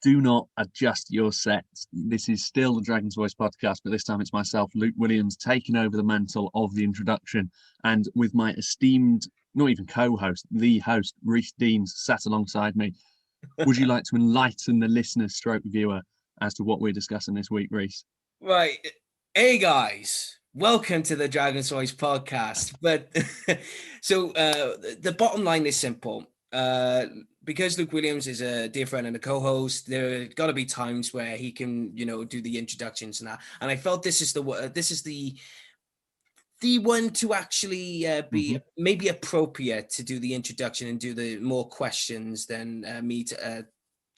Do not adjust your sets. This is still the Dragon's Voice podcast, but this time it's myself, Luke Williams, taking over the mantle of the introduction. And with my esteemed, not even co-host, the host, Rhys Deans, sat alongside me. Would you like to enlighten the listener stroke viewer as to what we're discussing this week, Rhys? Right. Hey, guys. Welcome to the Dragon's Voice podcast. But the bottom line is simple. Because Luke Williams is a dear friend and a co-host, there got to be times where he can, do the introductions and that. And I felt this is the one to actually be maybe appropriate to do the introduction and do the more questions than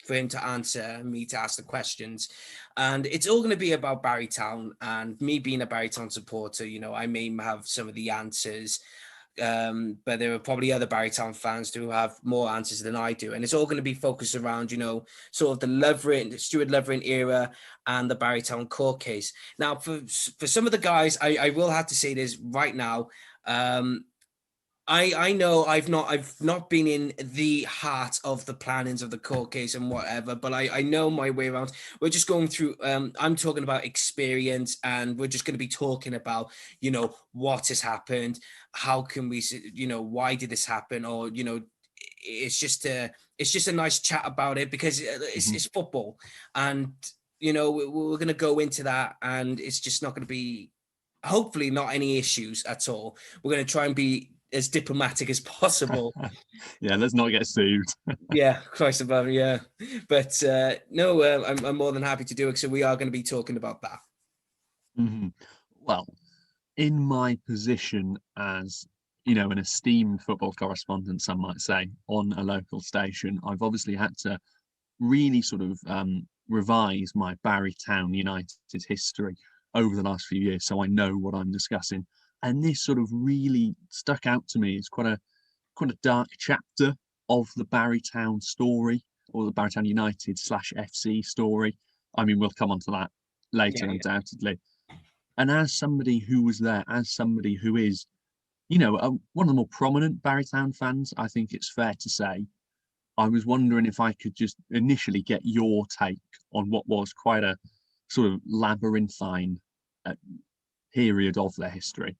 for him to answer, me to ask the questions. And it's all going to be about Barrytown, and me being a Barrytown supporter, I may have some of the answers. But there are probably other Barrytown fans who have more answers than I do. And it's all going to be focused around, sort of the Stuart Lovering era and the Barrytown court case. Now, for some of the guys, I will have to say this right now. I know I've not been in the heart of the plannings of the court case and whatever, but I know my way around. We're just going through, I'm talking about experience, and we're just going to be talking about, what has happened, how can we, why did this happen? Or, it's just a nice chat about it, because it's football, and, we're going to go into that, and it's just not going to be, hopefully not any issues at all. We're going to try and be as diplomatic as possible. Yeah, let's not get sued. Yeah, Christ above, yeah. But no, I'm more than happy to do it. So we are going to be talking about that. Well, in my position as, an esteemed football correspondent, some might say, on a local station, I've obviously had to really sort of revise my Barrytown United history over the last few years, so I know what I'm discussing. And this sort of really stuck out to me. It's quite a dark chapter of the Barrytown story, or the Barrytown United /FC story. I mean, we'll come on to that later, undoubtedly. And as somebody who was there, as somebody who is, one of the more prominent Barrytown fans, I think it's fair to say, I was wondering if I could just initially get your take on what was quite a sort of labyrinthine period of their history.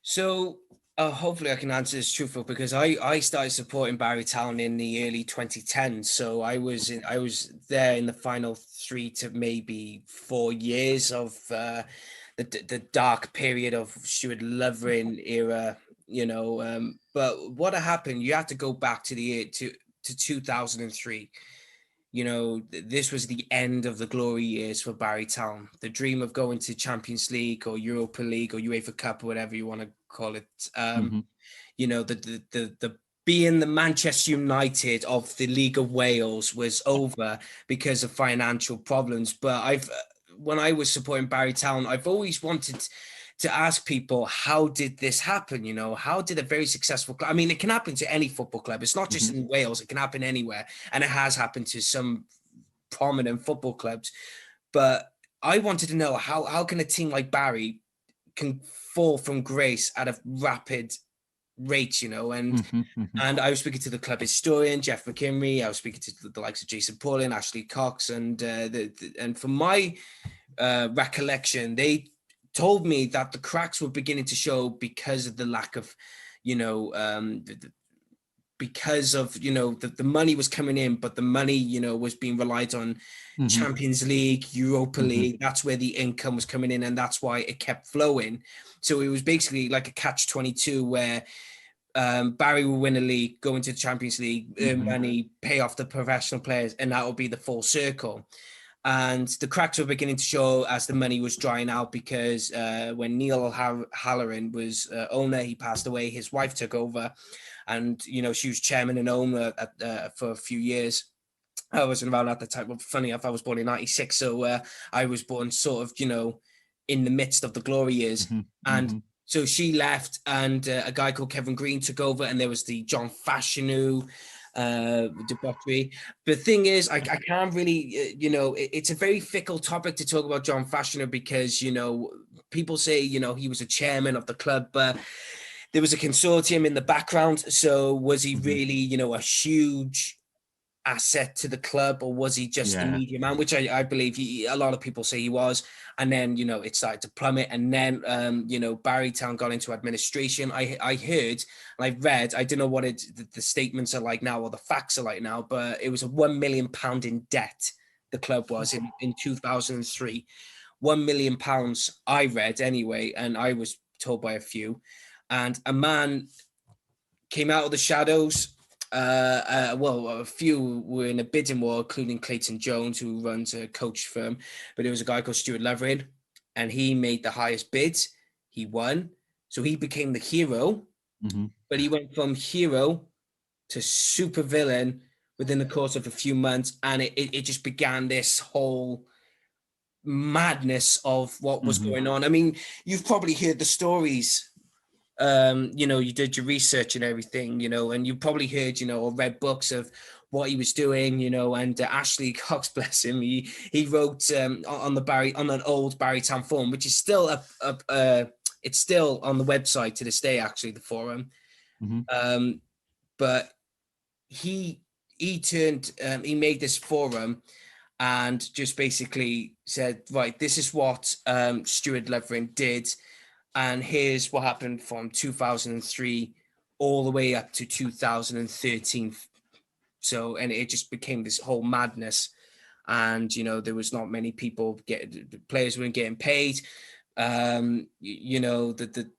So hopefully I can answer this truthful, because I started supporting Barrytown in the early 2010s. So I was there in the final 3 to maybe 4 years of the dark period of Stuart Lovering era. But what happened? You have to go back to the year to 2003. This was the end of the glory years for Barrytown. The dream of going to Champions League or Europa League or UEFA Cup or whatever you want to call it. The being the Manchester United of the League of Wales was over because of financial problems. But when I was supporting Barrytown, I've always wanted to ask people, how did this happen? How did a very successful club, I mean, it can happen to any football club. It's not just in Wales, it can happen anywhere. And it has happened to some prominent football clubs. But I wanted to know, how can a team like Barry can fall from grace at a rapid rate, and I was speaking to the club historian, Jeff McKinley. I was speaking to the likes of Jason Paulin, Ashley Cox, and from my recollection, they told me that the cracks were beginning to show because of the lack of, because of, the money was coming in, but the money, was being relied on Champions League, Europa League. That's where the income was coming in, and that's why it kept flowing. So it was basically like a catch-22 where Barry will win a league, go into the Champions League, earn money, pay off the professional players, and that will be the full circle. And the cracks were beginning to show as the money was drying out, because when Neil Halloran was owner, he passed away. His wife took over, and she was chairman and owner for a few years. I wasn't around at the time. Well, funny enough, I was born in '96, so I was born sort of in the midst of the glory years. And so she left, and a guy called Kevin Green took over, and there was the John Fashanu debauchery. The thing is, I can't really, it's a very fickle topic to talk about John Fashanu, because, people say, he was a chairman of the club, but there was a consortium in the background. So was he really, a huge asset to the club, or was he just the Yeah. media man, which I believe a lot of people say he was. And then, it started to plummet. And then, Barrytown got into administration. I heard and I read, I don't know what the statements are like now or the facts are like now, but it was a £1 million in debt. The club was in 2003. £1 million, I read anyway, and I was told by a few. And a man came out of the shadows. A few were in a bidding war, including Clayton Jones, who runs a coach firm. But there was a guy called Stuart Lovering, and he made the highest bid. He won. So he became the hero. Mm-hmm. But he went from hero to super villain within the course of a few months. And it just began this whole madness of what was going on. I mean, you've probably heard the stories. You did your research and everything, and you probably heard, or read books of what he was doing, and Ashley Cox, bless him, he wrote on an old Barrytown forum, which is still it's still on the website to this day, actually, the forum. But he made this forum and just basically said, right, this is what Stuart Lovering did. And here's what happened from 2003 all the way up to 2013. So, and it just became this whole madness. And, there was not many people players weren't getting paid. The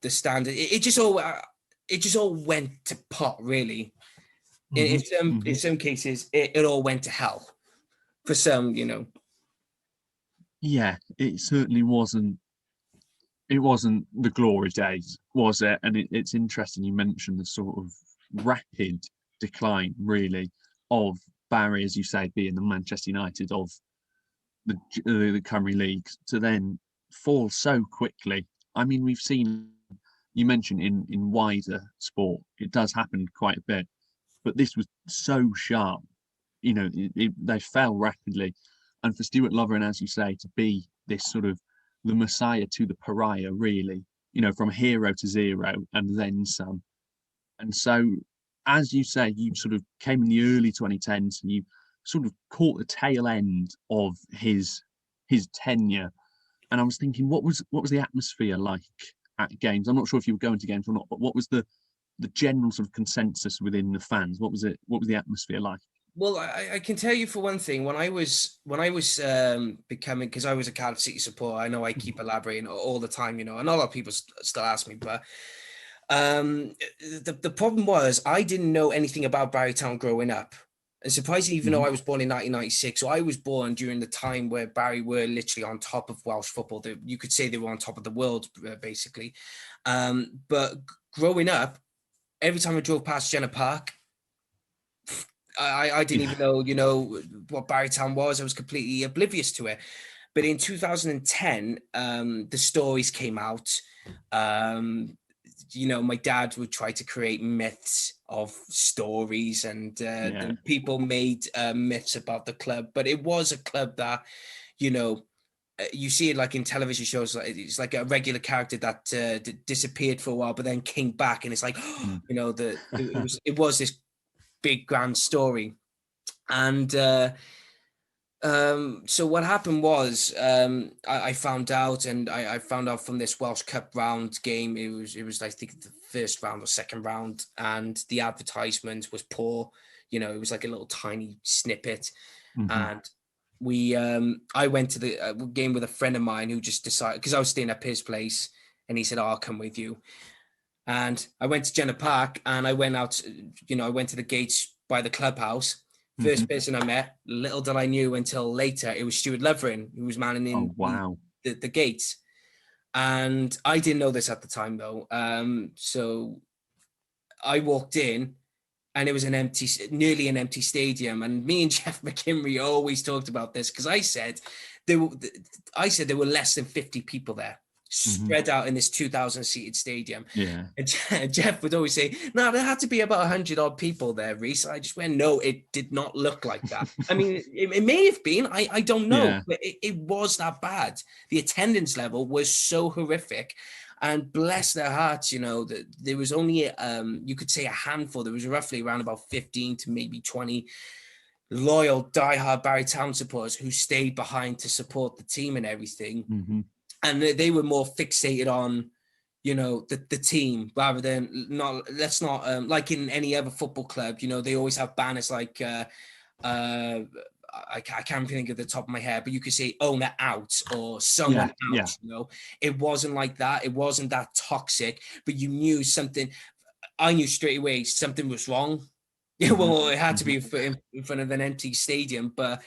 standard, it just all went to pot, really. In some cases, it all went to hell for some, Yeah, it certainly wasn't. It wasn't the glory days, was it? And it's interesting you mentioned the sort of rapid decline, really, of Barry, as you say, being the Manchester United of the Premier League, to then fall so quickly. I mean, we've seen, you mentioned in wider sport, it does happen quite a bit, but this was so sharp. They fell rapidly. And for Stuart Lovering, as you say, to be this sort of the messiah to the pariah, really, from hero to zero and then some. And so, as you say, you sort of came in the early 2010s and you sort of caught the tail end of his tenure. And I was thinking, what was the atmosphere like at games? I'm not sure if you were going to games or not, but what was the general sort of consensus within the fans? What was the atmosphere like? Well, I can tell you for one thing, when I was becoming, because I was a Cardiff City supporter, I know I keep elaborating all the time, and a lot of people still ask me, but the problem was I didn't know anything about Barrytown growing up. And surprisingly, even though I was born in 1996, so I was born during the time where Barry were literally on top of Welsh football. You could say they were on top of the world, basically. But growing up, every time I drove past Jenner Park, I didn't even know, what Barrytown was. I was completely oblivious to it. But in 2010, the stories came out. My dad would try to create myths of stories, and people made myths about the club. But it was a club that, you see it like in television shows. It's like a regular character that disappeared for a while, but then came back, and it's like, it was this big grand story. And so what happened was, I found out, and I found out from this Welsh Cup round game. It was I think the first round or second round, and the advertisement was poor. It was like a little tiny snippet. And I went to the game with a friend of mine who just decided, because I was staying at his place, and he said, "Oh, I'll come with you." And I went to Jenner Park, and I went out, I went to the gates by the clubhouse. First person I met, little did I knew until later, it was Stuart Lovering, who was manning in the gates. And I didn't know this at the time, though. So I walked in, and it was nearly an empty stadium. And me and Jeff McKimry always talked about this, because I said there were less than 50 people there, spread out in this 2,000 seated stadium. Yeah. And Jeff would always say, "No, there had to be about 100 odd people there, Rhys." I just went, "No, it did not look like that." I mean, it may have been, I don't know, but it was that bad. The attendance level was so horrific. And bless their hearts, that there was only, you could say, a handful. There was roughly around about 15 to maybe 20 loyal, diehard Barry Town supporters who stayed behind to support the team and everything. Mm-hmm. And they were more fixated on, the team rather than let's not like in any other football club, they always have banners like, I can't think of the top of my head, but you could say owner out or someone out, It wasn't like that. It wasn't that toxic, but you knew something. I knew straight away something was wrong. Yeah, well, it had to be in front of an empty stadium, but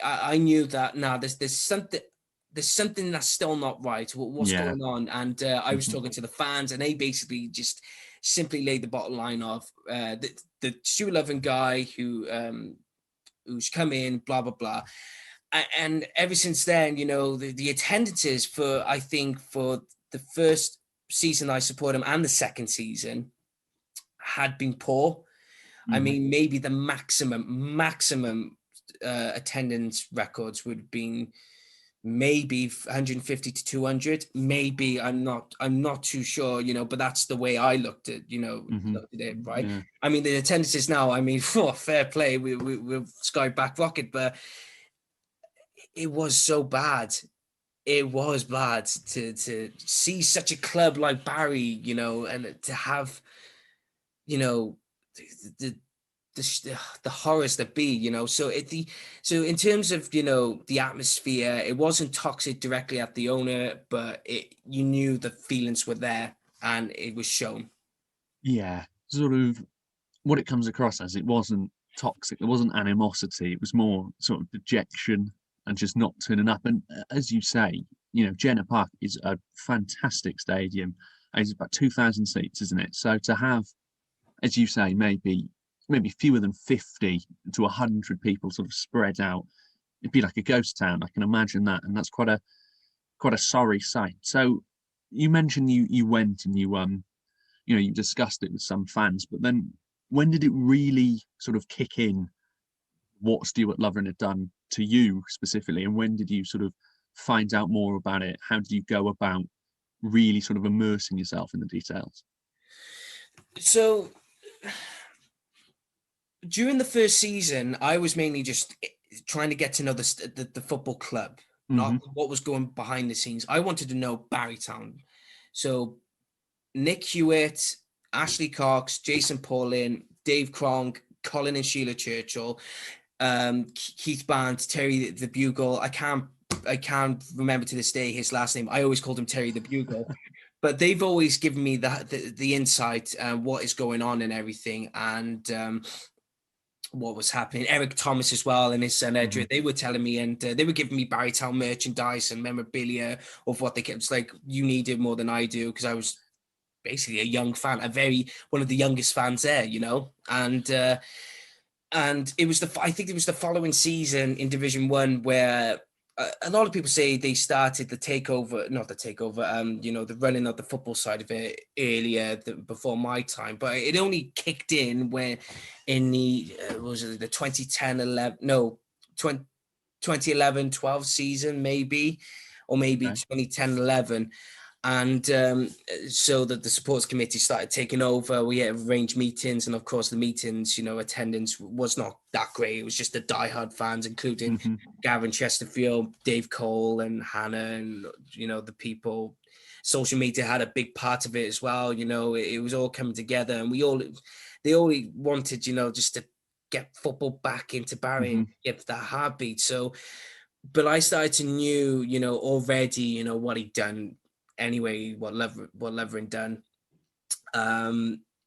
I knew that there's something that's still not right. What's going on? And I was talking to the fans, and they basically just simply laid the bottom line of the Stuart Lovering guy who's come in, blah blah blah. And ever since then, the attendances for the first season I support him and the second season had been poor. I mean, maybe the maximum attendance records would have been maybe 150 to 200. Maybe I'm not too sure, but that's the way I looked at it, right? Yeah. I mean, the attendances now, I mean, fair play, we're Sky back rocket, but it was so bad. It was bad to see such a club like Barry, and to have, the horrors that be, so in terms of, the atmosphere, it wasn't toxic directly at the owner, but you knew the feelings were there and it was shown. Yeah, sort of what it comes across as, it wasn't toxic, there wasn't animosity, it was more sort of dejection and just not turning up. And as you say, Jenner Park is a fantastic stadium. It's about 2,000 seats, isn't it? So to have, as you say, maybe fewer than 50 to 100 people sort of spread out, it'd be like a ghost town. I can imagine that, and that's quite a sorry sight. So you mentioned you went and you discussed it with some fans, but then when did it really sort of kick in what Stuart Lovering had done to you specifically, and when did you sort of find out more about it? How did you go about really sort of immersing yourself in the details? So during the first season, I was mainly just trying to get to know the football club, not what was going behind the scenes. I wanted to know Barrytown. So Nick Hewitt, Ashley Cox, Jason Paulin, Dave Cronk, Colin and Sheila Churchill, Keith Barnes, Terry the Bugle. I can't remember to this day his last name. I always called him Terry the Bugle. But they've always given me the insight, what is going on and everything, and what was happening. Eric Thomas as well and his son Edric, they were telling me, and they were giving me Barrytown merchandise and memorabilia of what they kept. It's like, you need it more than I do, because I was basically a young fan, one of the youngest fans there, and it was I think it was the following season in Division 1 where a lot of people say they started the running of the football side of it earlier before my time, but it only kicked in when in the was it the 2011-12 season maybe, or maybe 2010-11. And so that the supports committee started taking over. We had arranged meetings, and of course the meetings, attendance was not that great. It was just the diehard fans, including Gavin Chesterfield, Dave Cole, and Hannah, and the people. Social media had a big part of it as well. It was all coming together, and they all wanted, just to get football back into Barry and get that heartbeat. So, but I started to knew, already, what he'd done. Anyway, what Lovering done,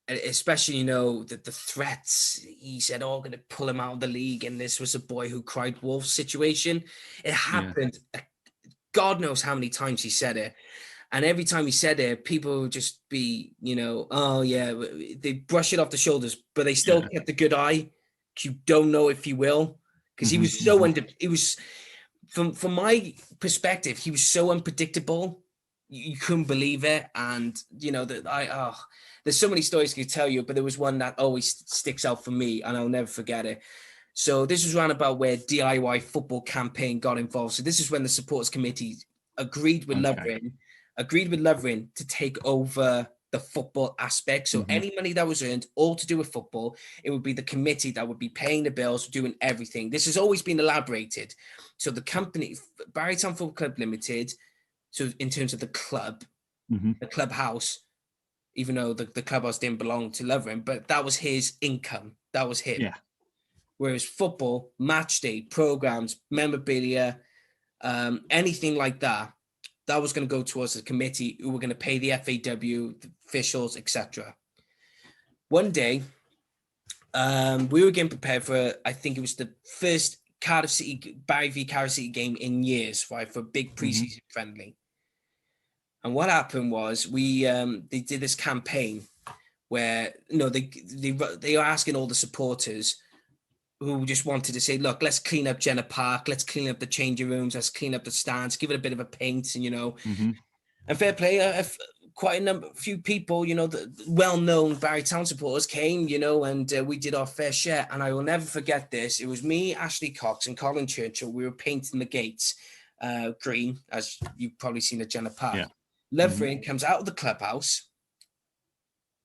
especially the threats. He said, "Oh, I'm going to pull him out of the league," and this was a boy who cried wolf situation. It happened. God knows how many times he said it, and every time he said it, people would just be, oh yeah, they brush it off the shoulders, but they still kept the good eye. You don't know if he will, because he was so he was, from my perspective, he was so unpredictable. You couldn't believe it, and there's so many stories I could tell you, but there was one that always sticks out for me, and I'll never forget it. So this was around about where DIY football campaign got involved. So this is when the supporters committee agreed with Lovering to take over the football aspect. So any money that was earned, all to do with football, it would be the committee that would be paying the bills, doing everything. This has always been elaborated. So the company, Barrytown Football Club Limited, so in terms of the club, the clubhouse, even though the clubhouse didn't belong to Lovering, but that was his income. That was him. Yeah. Whereas football, match day, programs, memorabilia, anything like that, that was going to go towards the committee who were going to pay the FAW, the officials, etc. One day, we were getting prepared for, I think it was the first Barry v Cardiff City game in years, right, for a big preseason friendly. And what happened was they did this campaign where they were asking all the supporters who just wanted to say, look, let's clean up Jenner Park, let's clean up the changing rooms, let's clean up the stands, give it a bit of a paint, and and fair play, quite a few people, the well-known Barrytown supporters came, and we did our fair share. And I will never forget this. It was me, Ashley Cox, and Colin Churchill. We were painting the gates green, as you've probably seen at Jenner Park. Yeah. Lovering comes out of the clubhouse,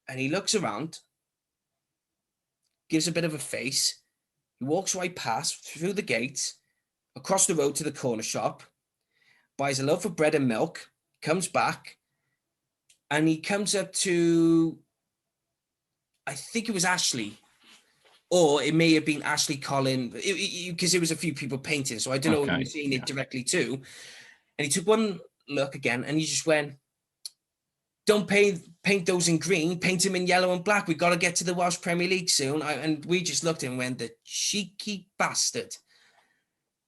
and he looks around, gives a bit of a face. He walks right past, through the gates, across the road to the corner shop, buys a loaf of bread and milk, comes back, and he comes up to, I think it was Ashley, or it may have been Ashley, Colin, because it was a few people painting, so I don't know who he was seeing it directly to. And he took one look again, and he just went, don't paint those in green, paint them in yellow and black. We've got to get to the Welsh Premier League soon. And we just looked at him and went, the cheeky bastard.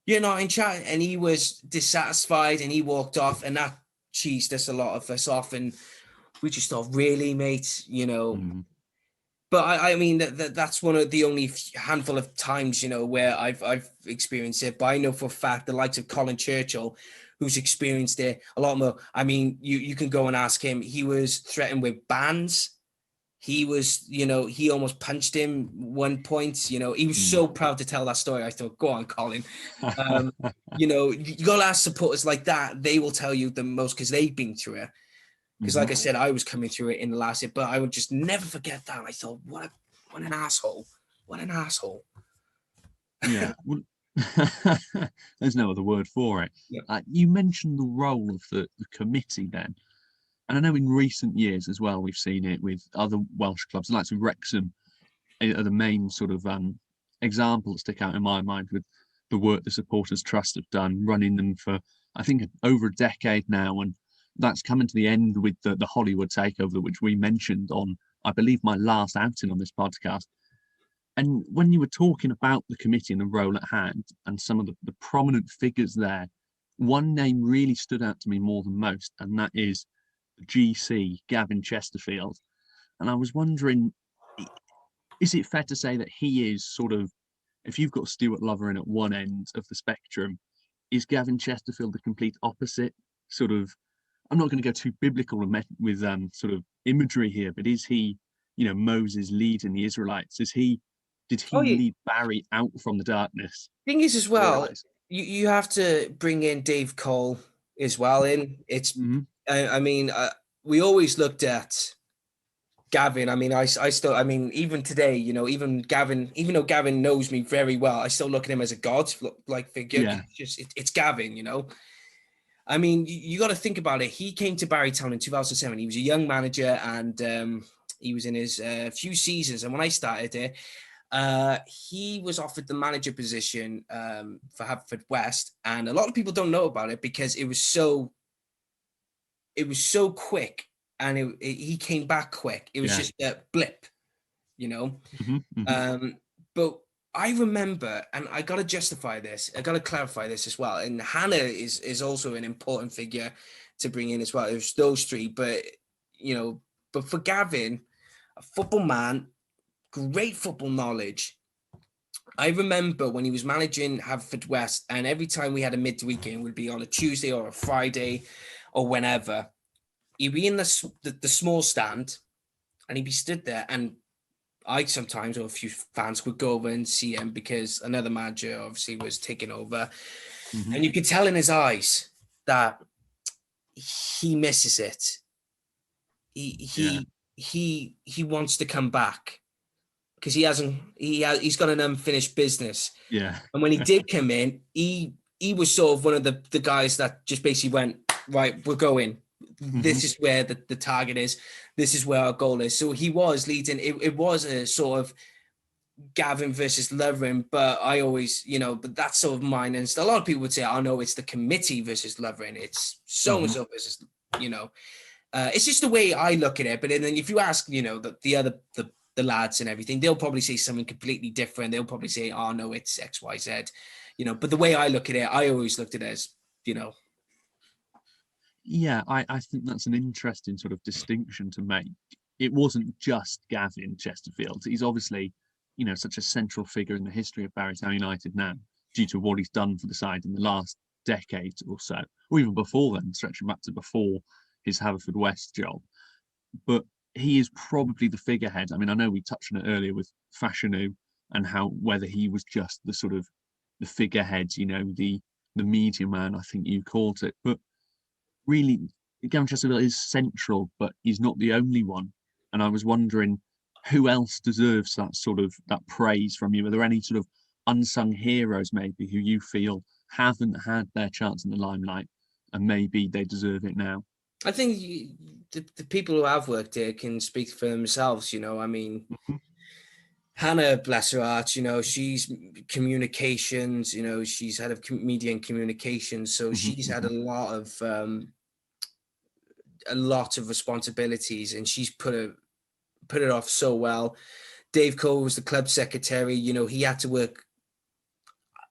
You're not in chat. And he was dissatisfied and he walked off, and that cheesed us, a lot of us, off. And we just thought, really, mate, But I mean, that's one of the only handful of times, where I've experienced it. But I know for a fact the likes of Colin Churchill, who's experienced it a lot more. I mean, you can go and ask him. He was threatened with bans. He was, he almost punched him one point. He was so proud to tell that story. I thought, go on, Colin. You got to ask supporters like that. They will tell you the most because they've been through it. Because like I said, I was coming through it in the last year, but I would just never forget that. I thought, what an asshole. What an asshole. Yeah. Well, there's no other word for it. Yeah. You mentioned the role of the committee then. And I know in recent years as well, we've seen it with other Welsh clubs, like Wrexham, are the main sort of example that stick out in my mind with the work the Supporters Trust have done, running them for, I think, over a decade now. And that's coming to the end with the Hollywood takeover, which we mentioned on, I believe, my last outing on this podcast. And when you were talking about the committee and the role at hand and some of the prominent figures there, one name really stood out to me more than most, and that is GC, Gavin Chesterfield. And I was wondering, is it fair to say that he is sort of, if you've got Stuart Lovering at one end of the spectrum, is Gavin Chesterfield the complete opposite? Sort of, I'm not going to go too biblical with sort of imagery here, but is he, Moses leading the Israelites? Did he lead Barry out from the darkness? Thing is, as well, you have to bring in Dave Cole as well. It's, I mean, we always looked at Gavin. I mean, I still, I mean, even today, even Gavin, even though Gavin knows me very well, I still look at him as a god-like figure. Yeah. It's Gavin, I mean, you got to think about it. He came to Barrytown in 2007. He was a young manager, and he was in his few seasons. And when I started there, he was offered the manager position for Haverfordwest, and a lot of people don't know about it because it was so quick, and he came back quick. It was just a blip, But I remember, and I got to justify this, I got to clarify this as well. And Hannah is also an important figure to bring in as well. It was those three, but but for Gavin, a football man, great football knowledge. I remember when he was managing Haverfordwest, and every time we had a midweek game, it would be on a Tuesday or a Friday or whenever, he'd be in the small stand, and he'd be stood there, and I sometimes, or a few fans, would go over and see him because another manager obviously was taking over. And you could tell in his eyes that he misses it. Yeah. He wants to come back because he's got an unfinished business. Yeah. And when he did come in, he was sort of one of the guys that just basically went, right, we're going. This is where the target is. This is where our goal is. So he was leading. It was a sort of Gavin versus Lovering, but I always, but that's sort of mine. And a lot of people would say, oh no, it's the committee versus Lovering. It's so and so versus, it's just the way I look at it. But then if you ask, the other the lads and everything, they'll probably say something completely different. They'll probably say, oh no, it's X, Y, Z. But the way I look at it, I always looked at it as, Yeah, I think that's an interesting sort of distinction to make. It wasn't just Gavin Chesterfield. He's obviously, such a central figure in the history of Barrytown United now, due to what he's done for the side in the last decade or so, or even before then, stretching back to before his Haverfordwest job. But he is probably the figurehead. I mean, I know we touched on it earlier with Fashanu and how whether he was just the sort of the figurehead, the media man, I think you called it. But really, Gavin Chesterfield is central, but he's not the only one. And I was wondering who else deserves that praise from you. Are there any sort of unsung heroes maybe who you feel haven't had their chance in the limelight and maybe they deserve it now? I think the people who have worked here can speak for themselves. I mean, Hannah, bless her heart, she's communications. She's head of media and communications, so she's had a lot of responsibilities, and she's put it off so well. Dave Cole was the club secretary. He had to work.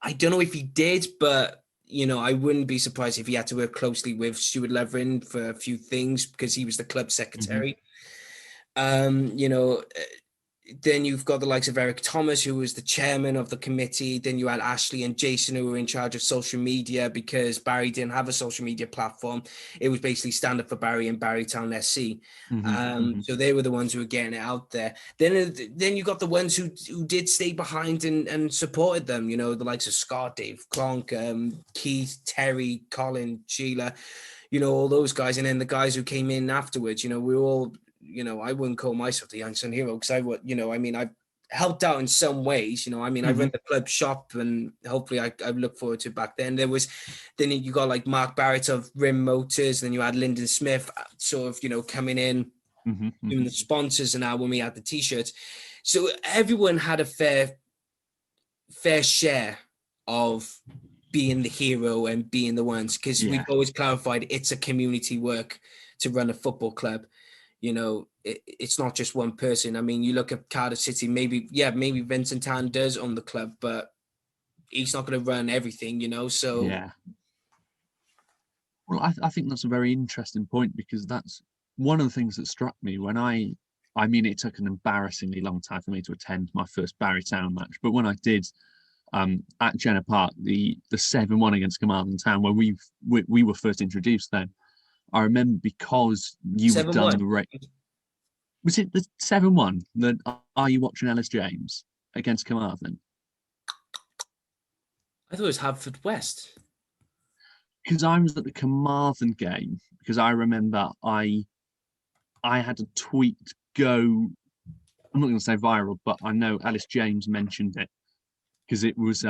I don't know if he did, but I wouldn't be surprised if he had to work closely with Stuart Lovering for a few things because he was the club secretary. Then you've got the likes of Eric Thomas, who was the chairman of the committee. Then you had Ashley and Jason, who were in charge of social media because Barry didn't have a social media platform. It was basically Stand Up for Barry and Barrytown SC. So they were the ones who were getting it out there. Then you got the ones who did stay behind and supported them. The likes of Scott, Dave Cronk, Keith, Terry, Colin, Sheila, all those guys. And then the guys who came in afterwards, we were all, I wouldn't call myself the unsung hero because I helped out in some ways, I run the club shop and hopefully I look forward to back then. Then you got like Mark Barrett of Rim Motors, then you had Lyndon Smith sort of, coming in, doing the sponsors and now when we had the t-shirts. So everyone had a fair share of being the hero and being the ones, because we've always clarified it's a community work to run a football club. It's not just one person. I mean, you look at Cardiff City, maybe Vincent Tan does own the club, but he's not going to run everything, so. Yeah. Well, I think that's a very interesting point because that's one of the things that struck me when I mean, it took an embarrassingly long time for me to attend my first Barrytown match, but when I did, at Jenner Park, the 7-1 against Carmarthen Town, where we were first introduced then, I remember because you had done the race. Was it the 7-1? Are you watching Ellis James against Carmarthen? I thought it was Haverfordwest. Because I was at the Carmarthen game, because I remember I had a tweet go, I'm not going to say viral, but I know Ellis James mentioned it because it was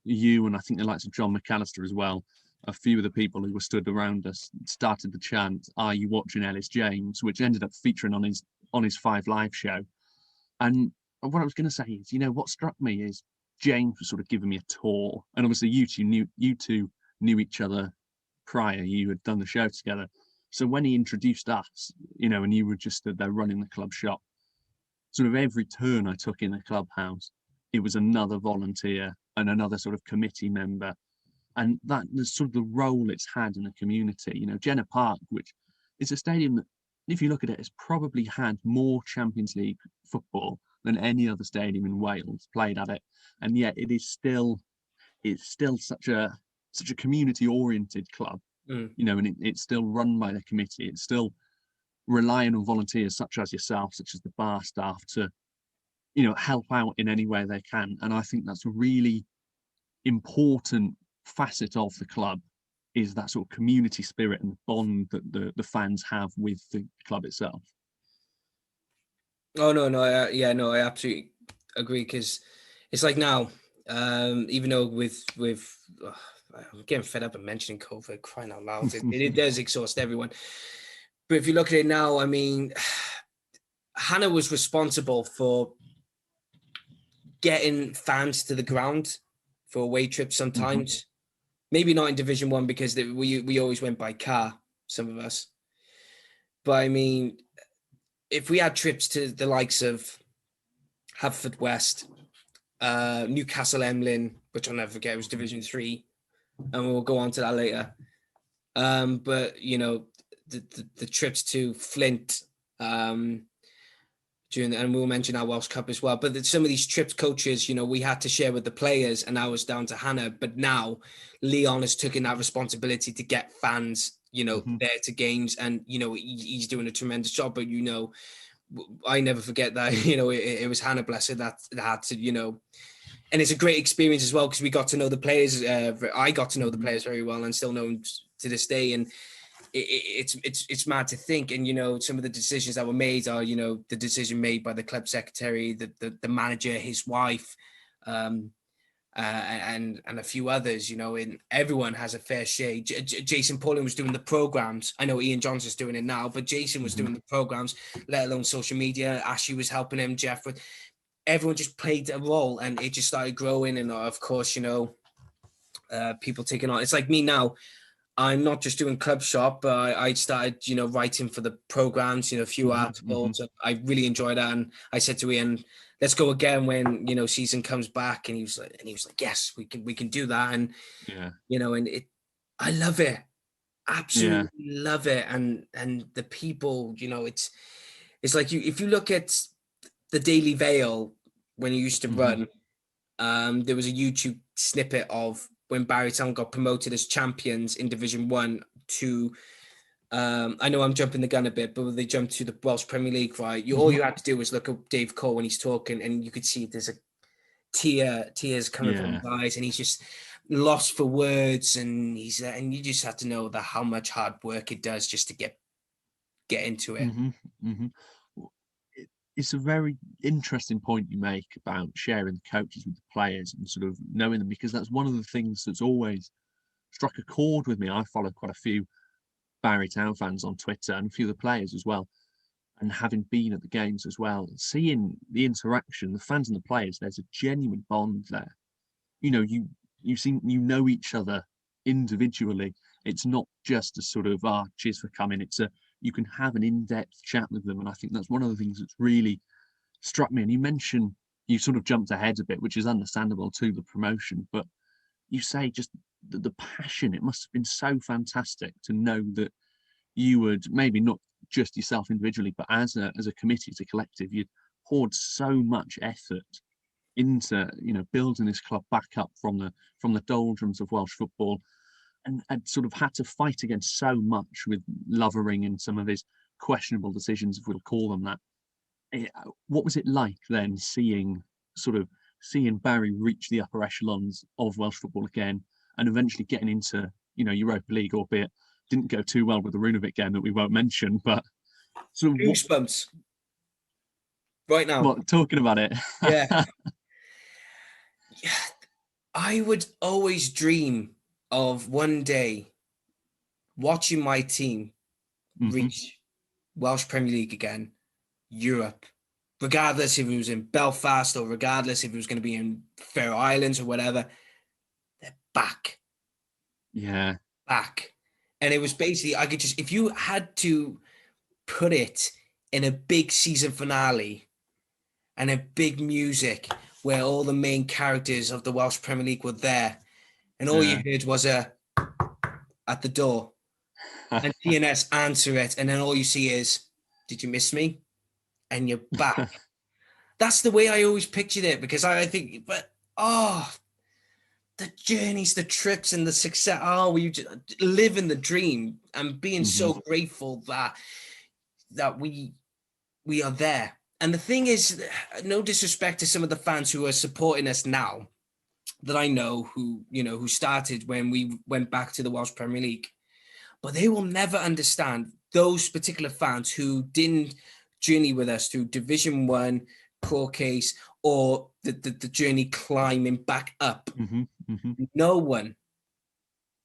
you and I think the likes of John McAllister as well. A few of the people who were stood around us started the chant, "Are you watching Ellis James?" which ended up featuring on his 5 Live show. And what I was going to say is, what struck me is James was sort of giving me a tour, and obviously you two knew each other prior. You had done the show together, so when he introduced us, and you were just stood there running the club shop, sort of every turn I took in the clubhouse, it was another volunteer and another sort of committee member. And that is sort of the role it's had in the community. Jenner Park, which is a stadium that, if you look at it, has probably had more Champions League football than any other stadium in Wales played at it, and yet it's still such a community-oriented club. And it's still run by the committee. It's still relying on volunteers such as yourself, such as the bar staff, to help out in any way they can. And I think that's a really important facet of the club, is that sort of community spirit and bond that the fans have with the club itself. Oh no, I absolutely agree, because it's like now, even though I'm getting fed up of mentioning COVID, crying out loud, it does exhaust everyone. But if you look at it now, I mean, Hannah was responsible for getting fans to the ground for away trips sometimes. Maybe not in Division 1, because we always went by car, some of us. But I mean, if we had trips to the likes of Haverfordwest, Newcastle Emlyn, which I'll never forget, was Division 3, and we'll go on to that later. But you know, the trips to Flint, and we'll mention our Welsh Cup as well. But some of these trips, coaches, you know, we had to share with the players, and that was down to Hannah. But now Leon has taken that responsibility to get fans, you know, there to games, and you know, he's doing a tremendous job. But you know, I never forget that, you know, it was Hannah, bless her, that had to, you know, and it's a great experience as well, because we got to know the players. I got to know the players very well, and still know them to this day. And it's mad to think. And you know, some of the decisions that were made are, you know, the decision made by the club secretary, the manager, his wife, and a few others, you know, and everyone has a fair share. Jason Pauling was doing the programs. I know Ian Johnson's doing it now, but Jason was doing the programs, let alone social media. Ashley was helping him, Jeff. Everyone just played a role, and it just started growing. And of course, you know, people taking on. It's like me now. I'm not just doing club shop, but I started, you know, writing for the programs, you know, a few articles. I really enjoyed that. And I said to Ian, let's go again when, you know, season comes back. And he was like, yes, we can do that. And, you know, and I love it. Absolutely love it. And the people, you know, it's like if you look at the Daily Vale when he used to run, there was a YouTube snippet of when Barrytown got promoted as champions in Division 1 to, I know I'm jumping the gun a bit, but they jumped to the Welsh Premier League, right? All you had to do was look at Dave Cole when he's talking, and you could see there's a tears coming from his eyes, and he's just lost for words, and and you just have to know that how much hard work it does just to get into it. It's a very interesting point you make about sharing the coaches with the players and sort of knowing them, because that's one of the things that's always struck a chord with me. I follow quite a few Barry Town fans on Twitter, and a few of the players as well. And having been at the games as well, seeing the interaction, the fans and the players, there's a genuine bond there. You know, you know each other individually. It's not just a sort of cheers for coming. You can have an in-depth chat with them, and I think that's one of the things that's really struck me. And you sort of jumped ahead a bit, which is understandable to the promotion, but you say just the passion. It must have been so fantastic to know that you would, maybe not just yourself individually, but as a committee, as a collective, you'd poured so much effort into, you know, building this club back up from the doldrums of Welsh football, and had sort of had to fight against so much with Lovering and some of his questionable decisions, if we'll call them that. What was it like then seeing Barry reach the upper echelons of Welsh football again, and eventually getting into, you know, Europa League, albeit didn't go too well with the Runovic game that we won't mention, but sort of Goosebumps right now. What, talking about it? Yeah. I would always dream of one day watching my team reach Welsh Premier League again, Europe, regardless if it was in Belfast or regardless if it was going to be in Faroe Islands or whatever. They're back. Yeah. Back. And it was basically, I could just, if you had to put it in a big season finale and a big music where all the main characters of the Welsh Premier League were there, and all you heard was a at the door, and TNS answer it, and then all you see is, "Did you miss me?" And you're back. That's the way I always pictured it, because I think, but the journeys, the trips, and the success. We just living the dream and being so grateful that we are there. And the thing is, no disrespect to some of the fans who are supporting us now, that I know, who started when we went back to the Welsh Premier League, but they will never understand those particular fans who didn't journey with us through Division 1, court case, or the journey climbing back up, no one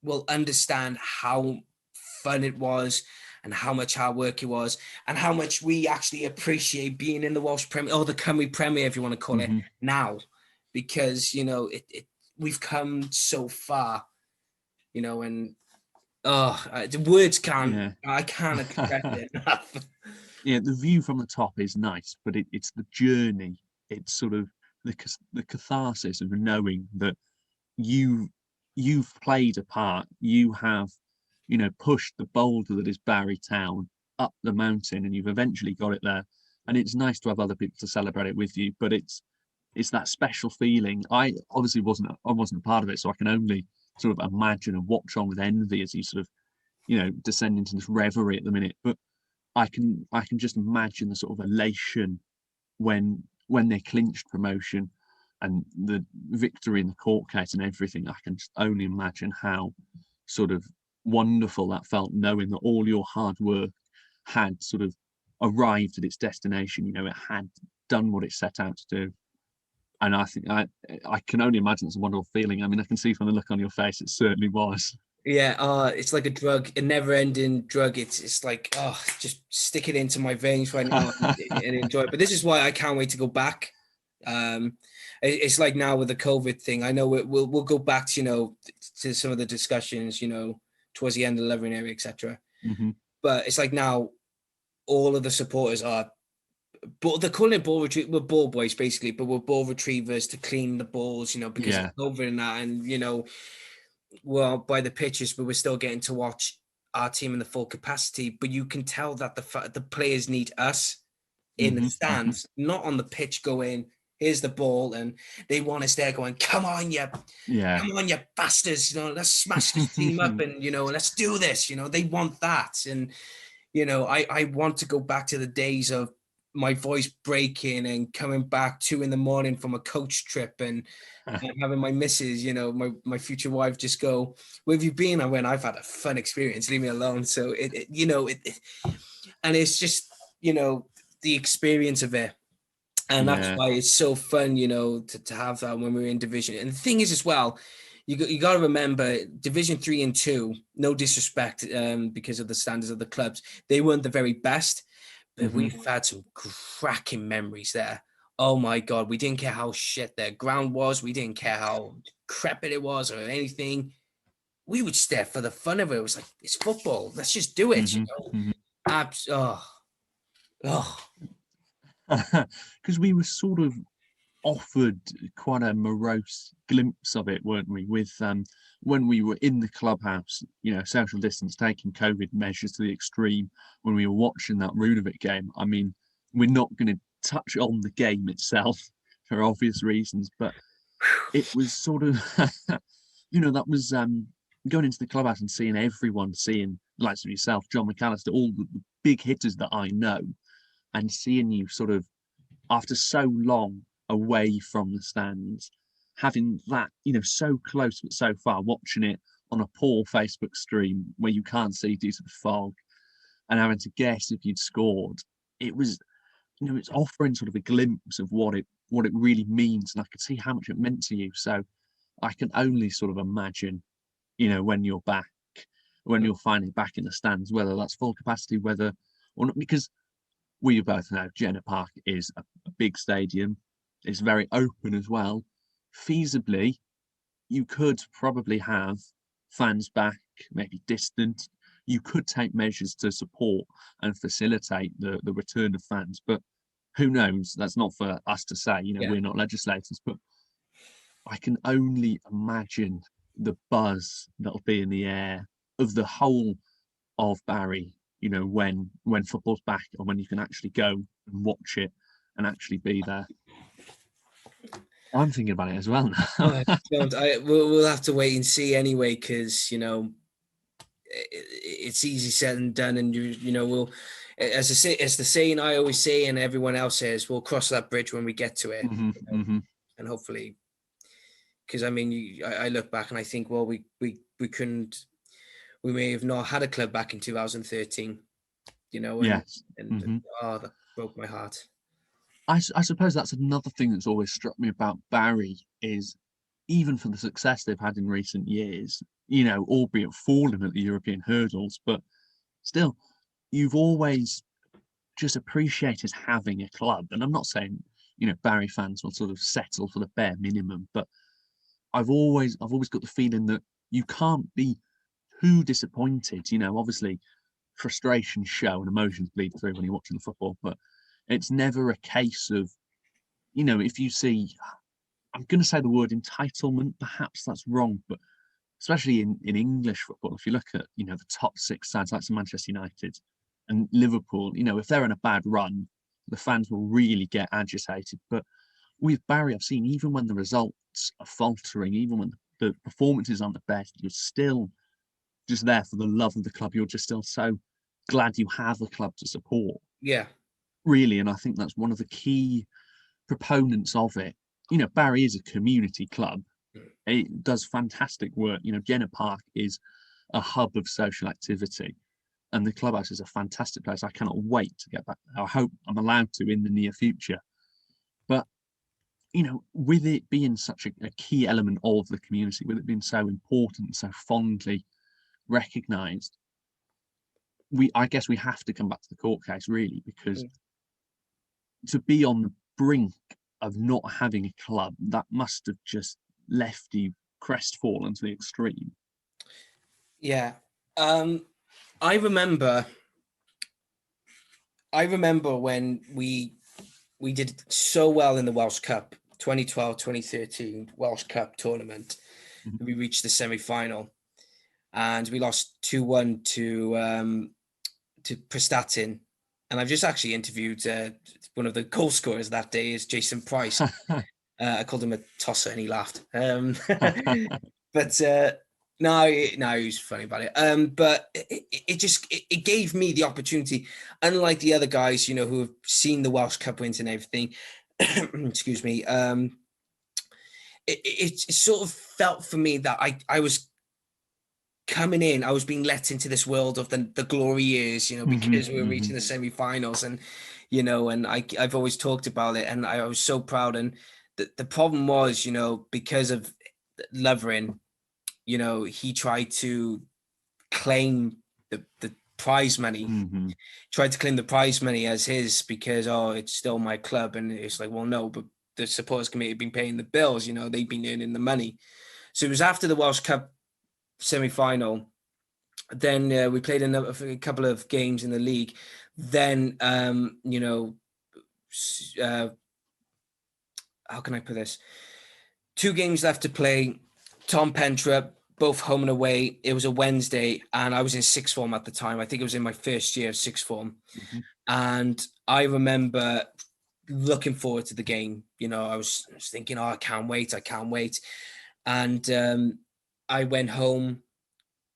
will understand how fun it was and how much hard work it was and how much we actually appreciate being in the Welsh Premier, or the Cymru Premier, if you want to call it, now, because, you know, we've come so far, you know, and the words can't, I can't express it enough. Yeah, the view from the top is nice, but it's the journey. It's sort of the catharsis of knowing that you've played a part. You have, you know, pushed the boulder that is Barry Town up the mountain, and you've eventually got it there. And it's nice to have other people to celebrate it with you. But it's that special feeling. I obviously wasn't a part of it, so I can only sort of imagine and watch on with envy as you sort of, you know, descend into this reverie at the minute. But I can just imagine the sort of elation when they clinched promotion and the victory in the court case and everything. I can just only imagine how sort of wonderful that felt, knowing that all your hard work had sort of arrived at its destination. You know, it had done what it set out to do. And I think I can only imagine it's a wonderful feeling. I mean, I can see from the look on your face, it certainly was. Yeah, it's like a drug, a never-ending drug. It's like, just stick it into my veins right now and enjoy it. But this is why I can't wait to go back. It's like now with the COVID thing. I know we'll go back to, you know, to some of the discussions, you know, towards the end of the Lovering area, etc. But it's like now all of the supporters are, but they're calling it we're ball boys basically, but we're ball retrievers to clean the balls, you know, because of COVID and that, and you know. Well, by the pitches, but we're still getting to watch our team in the full capacity. But you can tell that the players need us in the stands, not on the pitch going, here's the ball, and they want us there going, come on, you bastards, you know, let's smash this team up and, you know, let's do this, you know, they want that. And, you know, I want to go back to the days of my voice breaking and coming back 2 a.m. from a coach trip and having my missus, you know, my future wife just go, where have you been? I went, I've had a fun experience, leave me alone. So you know, and it's just, you know, the experience of it. And that's why it's so fun, you know, to have that when we're in division. And the thing is as well, you got to remember Division 3 and 2, no disrespect because of the standards of the clubs, they weren't the very best. But we've had some cracking memories there. Oh my God, we didn't care how shit their ground was. We didn't care how decrepit it was or anything. We would stare for the fun of it. It was like, it's football. Let's just do it, you know? Because we were sort of offered quite a morose glimpse of it, weren't we? With when we were in the clubhouse, you know, social distance, taking COVID measures to the extreme. When we were watching that Runovic game, I mean, we're not going to touch on the game itself for obvious reasons, but it was sort of, you know, that was going into the clubhouse and seeing everyone, seeing likes of yourself, John McAllister, all the big hitters that I know, and seeing you sort of after so long away from the stands, having that, you know, so close but so far, watching it on a poor Facebook stream where you can't see due to the fog, and having to guess if you'd scored. It was, you know, it's offering sort of a glimpse of what it really means, and I could see how much it meant to you. So I can only sort of imagine, you know, when you're finally back in the stands, whether that's full capacity, whether or not, because we both know Jenner Park is a big stadium. It's very open as well. Feasibly, you could probably have fans back, maybe distant. You could take measures to support and facilitate the return of fans, but who knows? That's not for us to say. You know, we're not legislators, but I can only imagine the buzz that'll be in the air of the whole of Barry, you know, when football's back and when you can actually go and watch it and actually be there. I'm thinking about it as well now. We'll have to wait and see anyway, because, you know, it's easy said and done, and you know, we'll, as the saying I always say and everyone else says, we'll cross that bridge when we get to it. You know? And hopefully, because I mean, I look back and I think, well, we may have not had a club back in 2013, you know, and broke my heart. I suppose that's another thing that's always struck me about Barry is even for the success they've had in recent years, albeit fallen at the European hurdles, but still, you've always just appreciated having a club. And I'm not saying, Barry fans will sort of settle for the bare minimum, but I've always got the feeling that you can't be too disappointed. Obviously frustrations show and emotions bleed through when you're watching the football, but it's never a case of, if you see, I'm going to say the word entitlement, perhaps that's wrong, but especially in English football, if you look at, the top six sides like Manchester United and Liverpool, if they're in a bad run, the fans will really get agitated. But with Barry, I've seen even when the results are faltering, even when the performances aren't the best, you're still just there for the love of the club. You're just still so glad you have a club to support. Yeah. Really, and I think that's one of the key proponents of it. Barry is a community club. It does fantastic work. Jenner Park is a hub of social activity, and the clubhouse is a fantastic place. I cannot wait to get back there. I hope I'm allowed to in the near future. But, with it being such a key element of the community, with it being so important, so fondly recognised, I guess we have to come back to the court case, really, because to be on the brink of not having a club, that must have just left you crestfallen to the extreme. Yeah. I remember when we did so well in the Welsh Cup, 2012-2013 Welsh Cup tournament. Mm-hmm. We reached the semi-final and we lost 2-1 to Prestatyn. And I've just actually interviewed one of the goal scorers that day is Jason Price. I called him a tosser and he laughed. But no, he was funny about it. But it gave me the opportunity, unlike the other guys, who have seen the Welsh Cup wins and everything. Excuse me. It sort of felt for me that I was coming in, I was being let into this world of the glory years, because we were reaching the semi-finals, and and I've always talked about it, and I was so proud. And the problem was, because of Lovering, he tried to claim the prize money, tried to claim the prize money as his because it's still my club, and it's like, well, no, but the supporters committee have been paying the bills, they've been earning the money. So it was after the Welsh Cup semi-final, then we played a couple of games in the league, then how can I put this, 2 games left to play, Tom Pentra, both home and away. It was a Wednesday and I was in sixth form at the time. I think it was in my first year of sixth form. And I remember looking forward to the game. I was thinking, I can't wait. And I went home,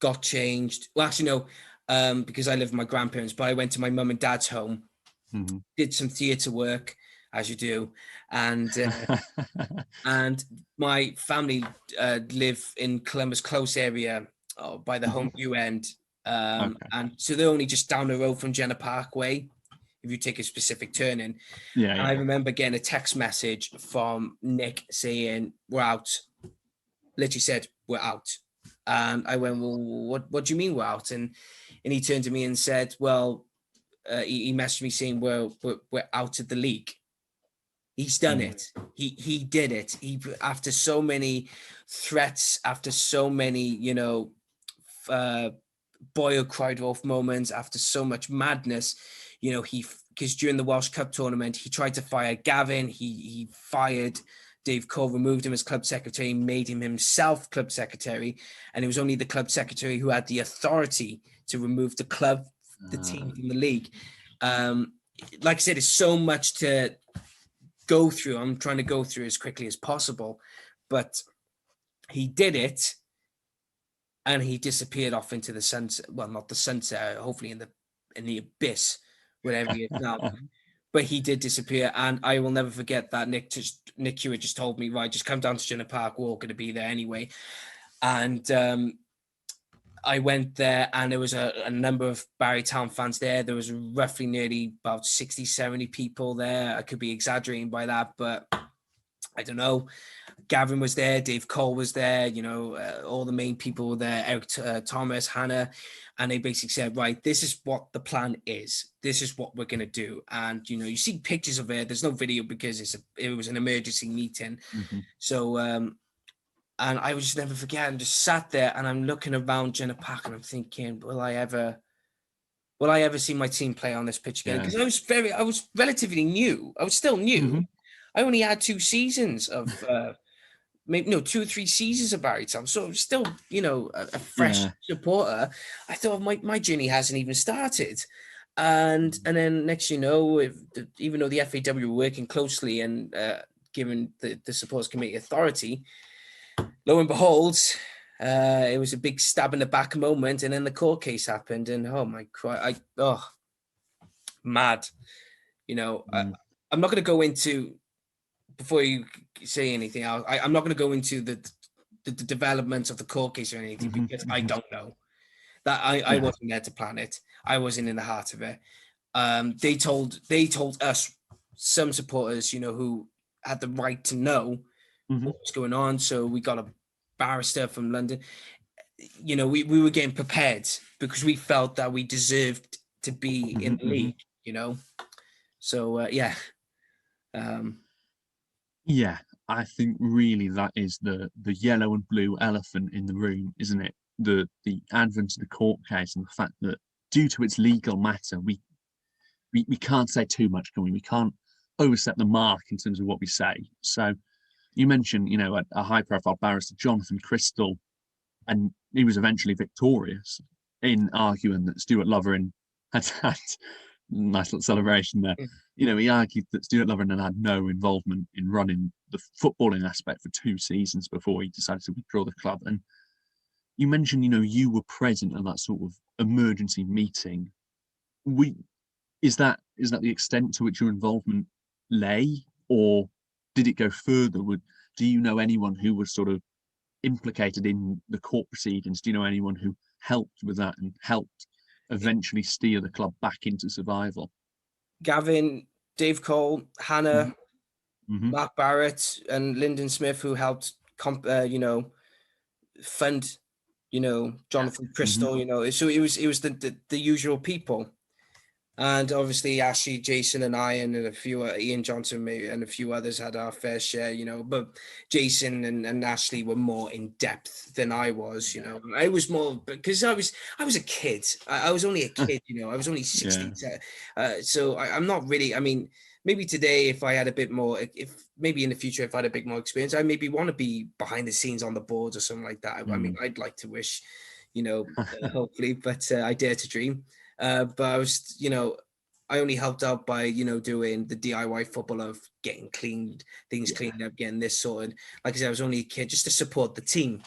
got changed. Well, actually, no, because I live with my grandparents, but I went to my mum and dad's home, did some theatre work, as you do. And and my family live in Columbus Close area by the Home View end. And so they're only just down the road from Jenner Parkway, if you take a specific turning. Yeah. I remember getting a text message from Nick saying, "We're out." Literally said, "We're out." And I went, "Well, what do you mean we're out?" And he turned to me and said, "Well," he messaged me saying, we're out of the league." He's done it. He did it. He, after so many threats, after so many, Boyle cried wolf moments, after so much madness, because during the Welsh Cup tournament, he tried to fire Gavin. He fired Dave Cole, removed him as club secretary, made him himself club secretary. And it was only the club secretary who had the authority to remove the club, the team from the league. Like I said, it's so much to go through. I'm trying to go through as quickly as possible, but he did it and he disappeared off into the sunset. Well, not the sunset, hopefully in the abyss, whatever he is now. But he did disappear, and I will never forget that. Nick Hewitt just told me, right, just come down to Jenner Park. We're all going to be there anyway. And I went there, and there was a number of Barry Town fans there. There was roughly nearly about 60, 70 people there. I could be exaggerating by that, but I don't know. Gavin was there, Dave Cole was there, all the main people were there, Eric Thomas, Hannah, and they basically said, right, this is what the plan is. This is what we're going to do. And, you see pictures of it. There's no video because it was an emergency meeting. Mm-hmm. So, and I would just never forget. I'm just sat there and I'm looking around Jenna Park and I'm thinking, will I ever see my team play on this pitch again? Because I was relatively new. I was still new. Mm-hmm. I only had 2 seasons of, maybe 2 or 3 seasons of Barry Town. So still, a fresh supporter. I thought my journey hasn't even started. And then next, even though the FAW were working closely and given the supporters committee authority, lo and behold, it was a big stab in the back moment, and then the court case happened, and oh my God, mad. I'm not going to go into, before you say anything else, I'm not going to go into the developments of the court case or anything, because I don't know. That I wasn't there to plan it. I wasn't in the heart of it. They told us, some supporters, who had the right to know what was going on. So we got a barrister from London. We were getting prepared because we felt that we deserved to be in the league. So yeah. Yeah, I think really that is the yellow and blue elephant in the room, isn't it? The advent of the court case and the fact that due to its legal matter, we can't say too much, can we? We can't overstep the mark in terms of what we say. So you mentioned, a high-profile barrister, Jonathan Crystal, and he was eventually victorious in arguing that Stuart Lovering had nice little celebration there. He argued that Stuart Lovering had no involvement in running the footballing aspect for 2 seasons before he decided to withdraw the club. And you mentioned, you were present at that sort of emergency meeting. Is that the extent to which your involvement lay, or did it go further? Do you know anyone who was sort of implicated in the court proceedings? Do you know anyone who helped with that and helped eventually steer the club back into survival? Gavin, Dave Cole, Hannah, Mark Barrett, and Lyndon Smith, who helped fund, Jonathan Crystal. So it was the usual people. And obviously Ashley, Jason, and I, and a few, Ian Johnson, maybe, and a few others had our fair share, but Jason and Ashley were more in depth than I was. I was more, because I was a kid. I was only a kid. I was only 16. So I'm not really. I mean, maybe today, if I had a bit more, if maybe in the future, if I had a bit more experience, I maybe want to be behind the scenes on the boards or something like that. I mean, I'd like to wish, hopefully, but I dare to dream. But I was, I only helped out by, doing the DIY football of getting things cleaned up, getting this sorted. Like I said, I was only a kid, just to support the team,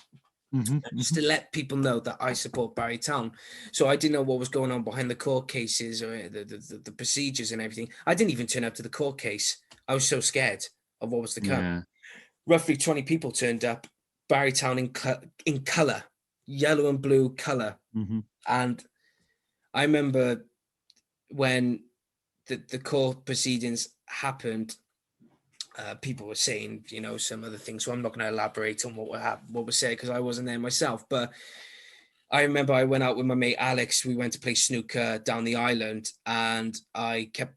just to let people know that I support Barry Town. So I didn't know what was going on behind the court cases or the procedures and everything. I didn't even turn up to the court case. I was so scared of what was to come. Yeah. Roughly 20 people turned up, Barry Town in colour, yellow and blue colour. And I remember when the court proceedings happened, people were saying, some other things. So I'm not going to elaborate on what was said because I wasn't there myself. But I remember I went out with my mate Alex. We went to play snooker down the island, and I kept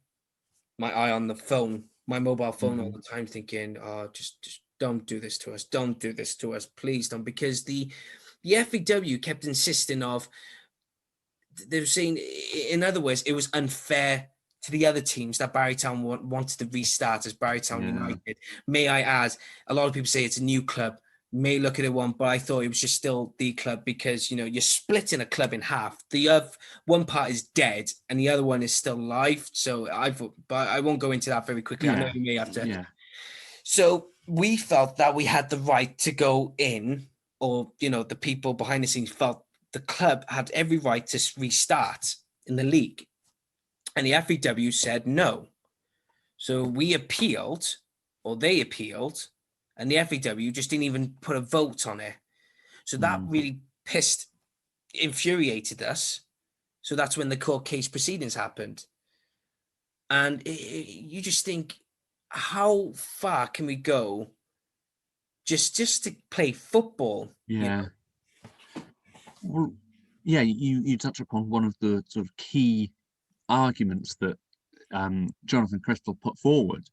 my eye on the phone, my mobile phone all the time, thinking, "Oh, just don't do this to us. Don't do this to us. Please don't." Because the FAW kept insisting of. They were saying, in other words, it was unfair to the other teams that Barry Town wanted to restart as Barry Town United. May I add, a lot of people say it's a new club, may look at it one, but I thought it was just still the club because, you're splitting a club in half. The other one part is dead and the other one is still alive. So but I won't go into that very quickly. I know you may have to. Yeah. So we felt that we had the right to go in, or, the people behind the scenes felt the club had every right to restart in the league. And the FAW said no. So we appealed, or they appealed, and the FAW just didn't even put a vote on it. So that really pissed infuriated us. So that's when the court case proceedings happened. And you just think, how far can we go just to play football? Yeah. Well, yeah, you touch upon one of the sort of key arguments that Jonathan Crystal put forward.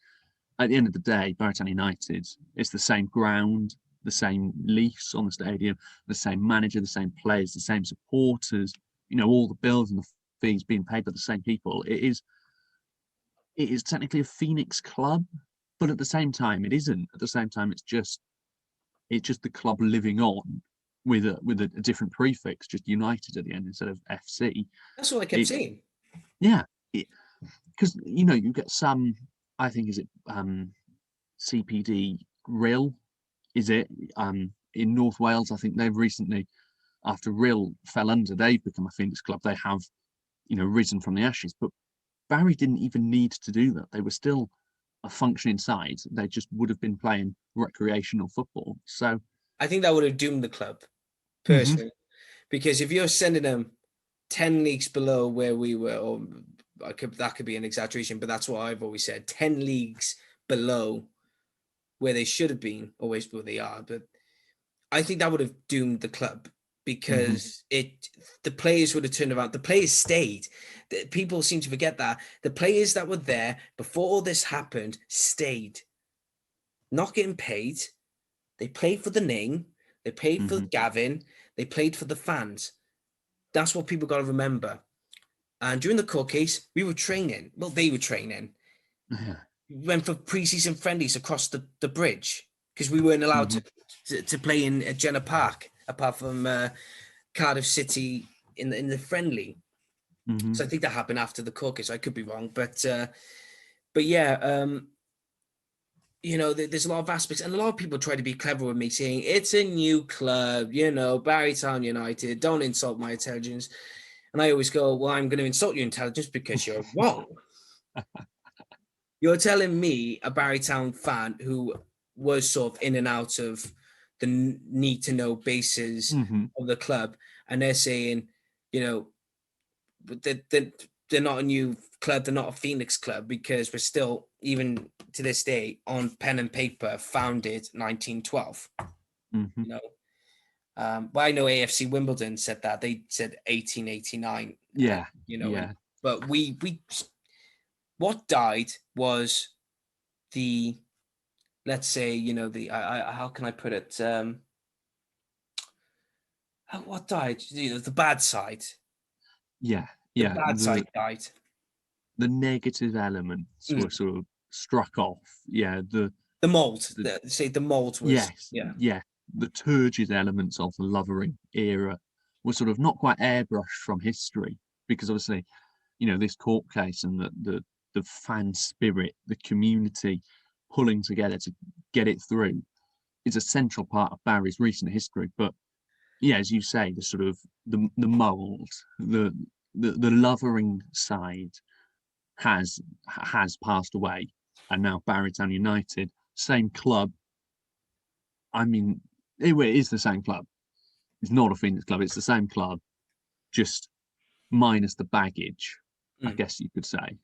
At the end of the day, Barrytown United, it's the same ground, the same lease on the stadium, the same manager, the same players, the same supporters, all the bills and the fees being paid by the same people. It is technically a Phoenix club, but at the same time, it isn't. At the same time, it's just the club living on with a different prefix, just United at the end instead of FC. That's what I kept It, saying. yeah, because you get some. I think is it CPD Grill? Is it in North Wales? I think they've recently, after Rill fell under, they've become a Phoenix club. They have, risen from the ashes. But Barry didn't even need to do that. They were still a functioning side. They just would have been playing recreational football. So I think that would have doomed the club, mhm, personally, because if you're sending them 10 leagues below where we were, or that could be an exaggeration, but that's what I've always said, 10 leagues below where they should have been, always where they are. But I think that would have doomed the club, mhm, because the players would have turned around. The players stayed. People seem to forget that. The players that were there before all this happened stayed, not getting paid. They played for the name. They played for mhm. Gavin. They played for the fans. That's what people got to remember. And during the court case, we were training. Well, they were training. Yeah. We went for pre-season friendlies across the bridge because we weren't allowed Mhm, to play in Jenner Park apart from Cardiff City in the friendly. mhm. So I think that happened after the court case. I could be wrong, but yeah, there's a lot of aspects, and a lot of people try to be clever with me, saying it's a new club, Barrytown United. Don't insult my intelligence. And I always go, well, I'm going to insult your intelligence because you're wrong. You're telling me, a Barrytown fan who was sort of in and out of the need to know bases Mhm. of the club, and they're saying, you know, they're not a new club, they're not a Phoenix club, because we're still, even to this day, on pen and paper, founded 1912. Mhm. You know, but I know AFC Wimbledon said that, they said 1889. Yeah. And Yeah. but we what died was the, let's say, the how can I put it, what died, the bad side. Yeah. The Yeah. bad side died. The negative elements were Mm. sort of struck off. Yeah. The mold, The say the mold was, yes. yeah. Yeah. The turgid elements of the Lovering era were sort of not quite airbrushed from history, because obviously, this court case and the fan spirit, the community pulling together to get it through is a central part of Barry's recent history. But yeah, as you say, the sort of the mold, the Lovering side has passed away, and now Barrytown United, same club. I mean, it is the same club. It's not a Phoenix club. It's the same club, just minus the baggage, I Mm. guess you could say.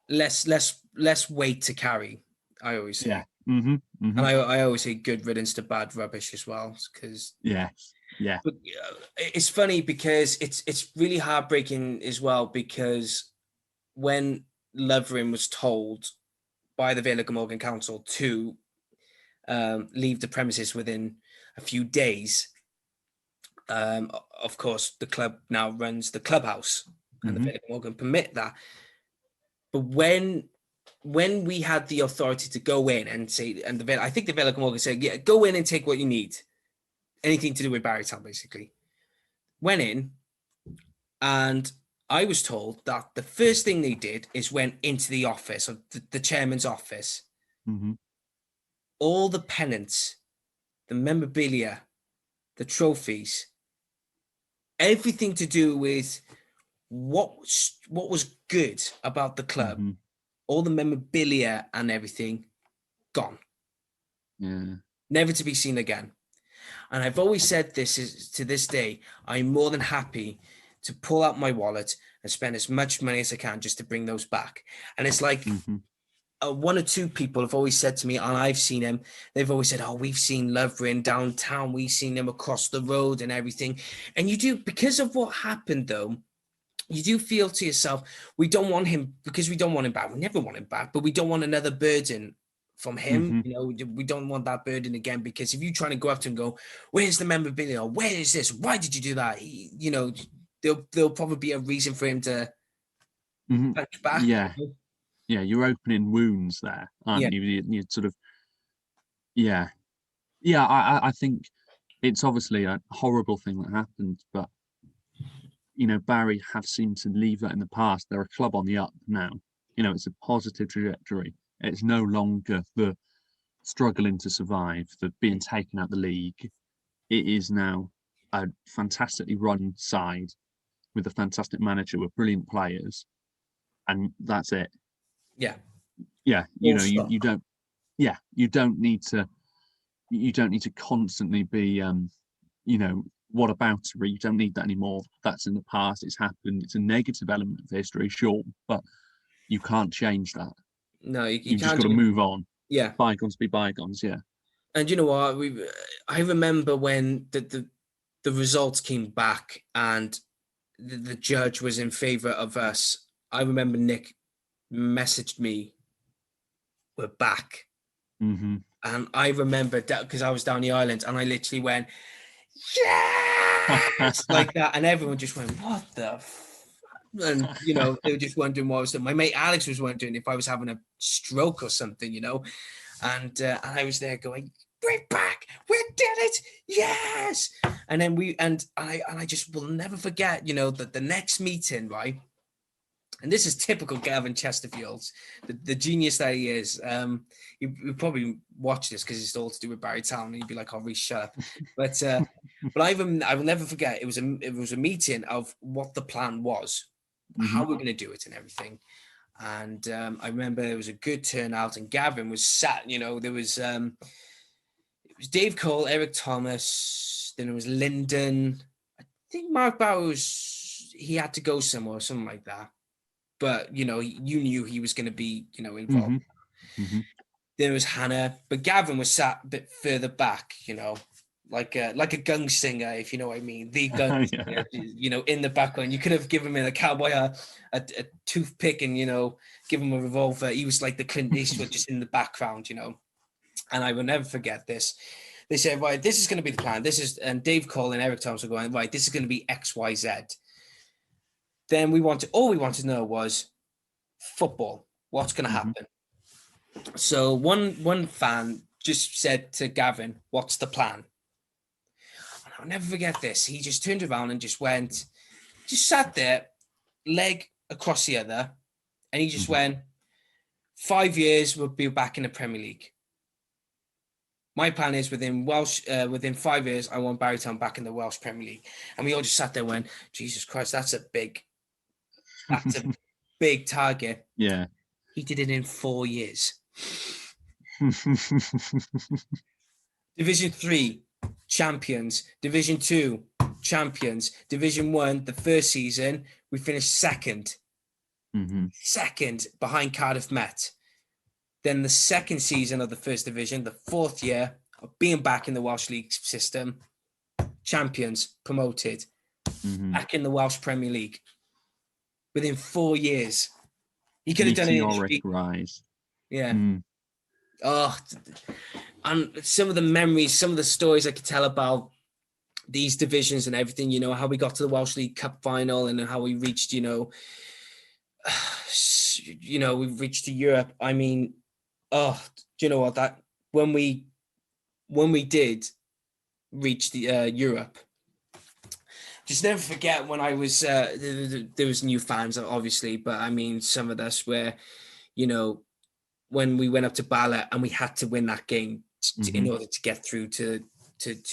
Less weight to carry, I always Yeah. say. Mm-hmm. And Mm-hmm. I always say good riddance to bad rubbish as well, because, Yes. Yeah. but it's funny because it's really heartbreaking as well, because when Lovering was told by the Vale of Glamorgan Council to leave the premises within a few days, of course the club now runs the clubhouse, and the Mm-hmm. Vale of Glamorgan permit that. But when we had the authority to go in and say, and I think the Vale of Glamorgan said, yeah, go in and take what you need, anything to do with Barrytown, basically. Went in, and I was told that the first thing they did is went into the office of the chairman's office. Mm-hmm. All the pennants, the memorabilia, the trophies, everything to do with what was good about the club, Mm-hmm. all the memorabilia and everything, gone, Yeah. never to be seen again. And I've always said this is to this day, I'm more than happy to pull out my wallet and spend as much money as I can just to bring those back. And it's like one or two people have always said to me, and I've seen him, they've always said, oh, we've seen Lovering downtown, we've seen him across the road and everything. And you do, because of what happened though, you do feel to yourself, we don't want him, because we don't want him back. We never want him back, but we don't want another burden from him. You know, we don't want that burden again, because if you're trying to go up to him and go, where's the memorabilia? Where is this? Why did you do that? You know, there'll probably be a reason for him to punch back. Yeah. Yeah, you're opening wounds there, aren't you? You sort of, yeah. I think it's obviously a horrible thing that happened, but you know, Barry have seemed to leave that in the past. They're a club on the up now. You know, it's a positive trajectory. It's no longer the struggling to survive, the being taken out the league. It is now a fantastically run side with a fantastic manager with brilliant players, and that's it. Yeah. You know, you don't. Yeah, you don't need to constantly be, you know, what about it? You don't need that anymore. That's in the past. It's happened. It's a negative element of history, sure, but you can't change that. No, you You've just can't. got to move on. Yeah. Bygones be bygones. Yeah. And you know what? I remember when the results came back and the judge was in favor of us. I remember Nick messaged me, we're back. And I remember that because I was down the island and I literally went, yes, like that. And everyone just went, what the and, you know, they were just wondering what I was doing. My mate Alex was wondering if I was having a stroke or something, you know. And I was there going, we're back, we did it, yes. And then I just will never forget, you know, that the next meeting, right? And this is typical Gavin Chesterfield, the genius that he is. You probably watch this because it's all to do with Barry Town, and you'd be like, "Oh, Rhys, shut up." But I will never forget. It was a meeting of what the plan was, how we're going to do it, and everything. And I remember there was a good turnout, and Gavin was sat. You know, there was it was Dave Cole, Eric Thomas, then it was Lyndon. I think Mark Bowers, he had to go somewhere or something like that. But, you know, you knew he was going to be, you know, involved. There was Hannah, but Gavin was sat a bit further back, you know, like a gunslinger, if you know what I mean. The gunslinger, you know, in the background. You could have given him a cowboy a toothpick and, you know, give him a revolver. He was like the Clint Eastwood just in the background, you know. And I will never forget this. They said, right, this is going to be the plan. And Dave Cole and Eric Thomas were going, right, this is going to be X, Y, Z. Then all we wanted to know was football. What's going to happen? So one fan just said to Gavin, "What's the plan?" And I'll never forget this. He just turned around and just sat there, leg across the other, and he just went, 5 years we'll be back in the Premier League. My plan is within 5 years, I want Barrytown back in the Welsh Premier League. And we all just sat there and went, Jesus Christ, that's a big target. Yeah. He did it in 4 years. Division 3, champions. Division 2, champions. Division 1, the first season, we finished second. Second behind Cardiff Met. Then the second season of the first division, the fourth year of being back in the Welsh League system, champions, promoted, back in the Welsh Premier League. Within 4 years. He could have done it. Meteoric rise. Yeah. Oh, and some of the memories, some of the stories I could tell about these divisions and everything, you know, how we got to the Welsh League Cup final and how we reached, you know, we've reached to Europe. I mean, do you know what, that when we did reach the Europe, just never forget when I was there was new fans obviously, but I mean some of us were, you know, when we went up to Bala and we had to win that game in order to get through to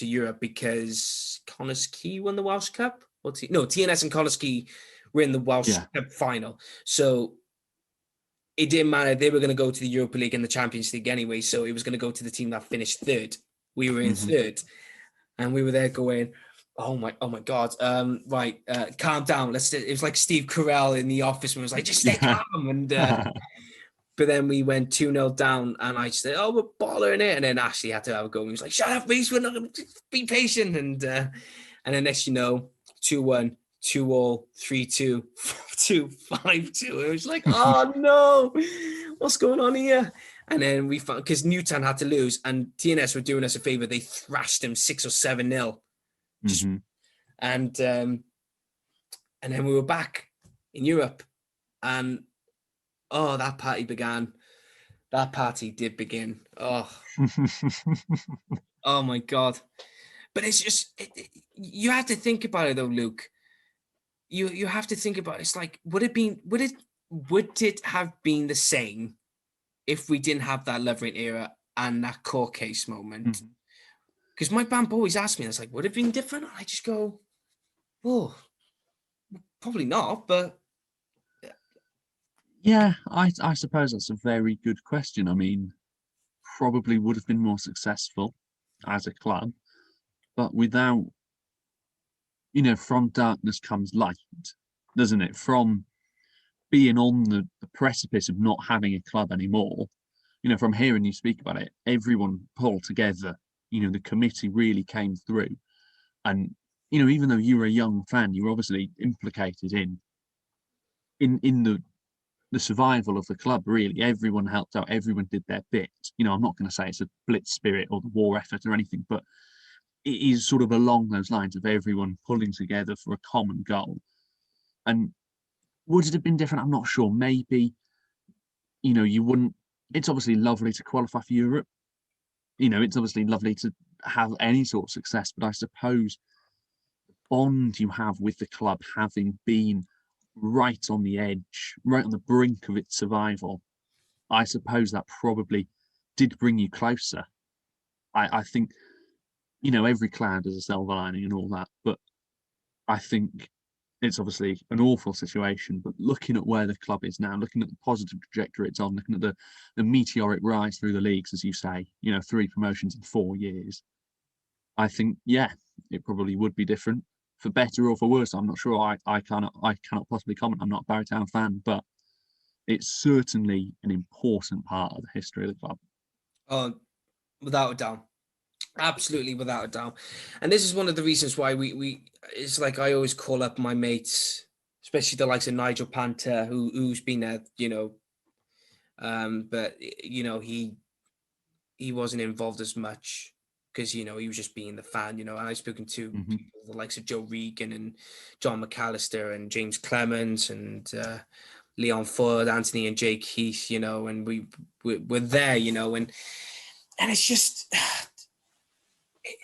Europe, because Connah's Quay won the Welsh Cup. TNS and Connah's Quay were in the Welsh Cup final, so it didn't matter. They were going to go to the Europa League and the Champions League anyway, so it was going to go to the team that finished third. We were in third. and we were there going, oh my God, right, calm down. It was like Steve Carell in The Office when it was like, just stay calm. And but then we went 2-0 down, and I said, oh, we're bollering it. And then Ashley had to have a go. He was like, shut up, Rhys, we're not going to be patient. And then next, 2-1, 2-all, 3-2, 4-2, 5-2. It was like, oh no, what's going on here? And then we found, because Newtown had to lose, and TNS were doing us a favor. They thrashed them 6 or 7-0. Mm-hmm. And then we were back in Europe, and that party began. That party did begin. Oh, oh my God. But it's just, you have to think about it though, Luke. You have to think about it. It's like, would it have been the same if we didn't have that Lovering era and that court case moment? Because my band always ask me, it's like, would it have been different? And I just go, oh, probably not, but yeah, I suppose that's a very good question. I mean, probably would have been more successful as a club, but without, from darkness comes light, doesn't it? From being on the precipice of not having a club anymore, from hearing you speak about it, everyone pulled together. The committee really came through, and even though you were a young fan, you were obviously implicated in the survival of the club. Really, everyone helped out, everyone did their bit. I'm not going to say it's a blitz spirit or the war effort or anything, but it is sort of along those lines of everyone pulling together for a common goal. And would it have been different? I'm not sure. Maybe, you wouldn't. It's obviously lovely to qualify for Europe. It's obviously lovely to have any sort of success, but I suppose the bond you have with the club, having been right on the edge, right on the brink of its survival, I suppose that probably did bring you closer. I think, every cloud has a silver lining and all that, but I think it's obviously an awful situation. But looking at where the club is now, looking at the positive trajectory it's on, looking at the meteoric rise through the leagues, as you say, 3 promotions in 4 years, I think, yeah, it probably would be different, for better or for worse. I'm not sure. I cannot possibly comment. I'm not a Barry Town fan, but it's certainly an important part of the history of the club. Without a doubt. Absolutely, without a doubt. And this is one of the reasons why we it's like, I always call up my mates, especially the likes of Nigel Panther, who's been there, but he wasn't involved as much because he was just being the fan, and I've spoken to people, the likes of Joe Regan and John McAllister and James Clemens and Leon Ford, Anthony and Jake Heath, and we're there, and it's just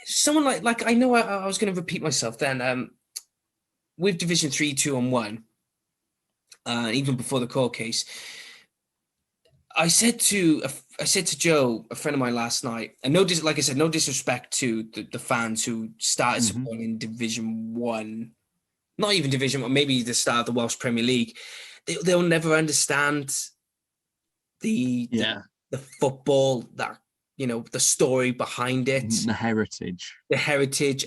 someone like I know I was going to repeat myself then. With Division 3, 2 and 1, even before the court case, I said to Joe, a friend of mine, last night, and like I said, no disrespect to the fans who started supporting in Division 1, not even Division 1, maybe the start of the Welsh Premier League. They'll never understand the football, that the story behind it, the heritage,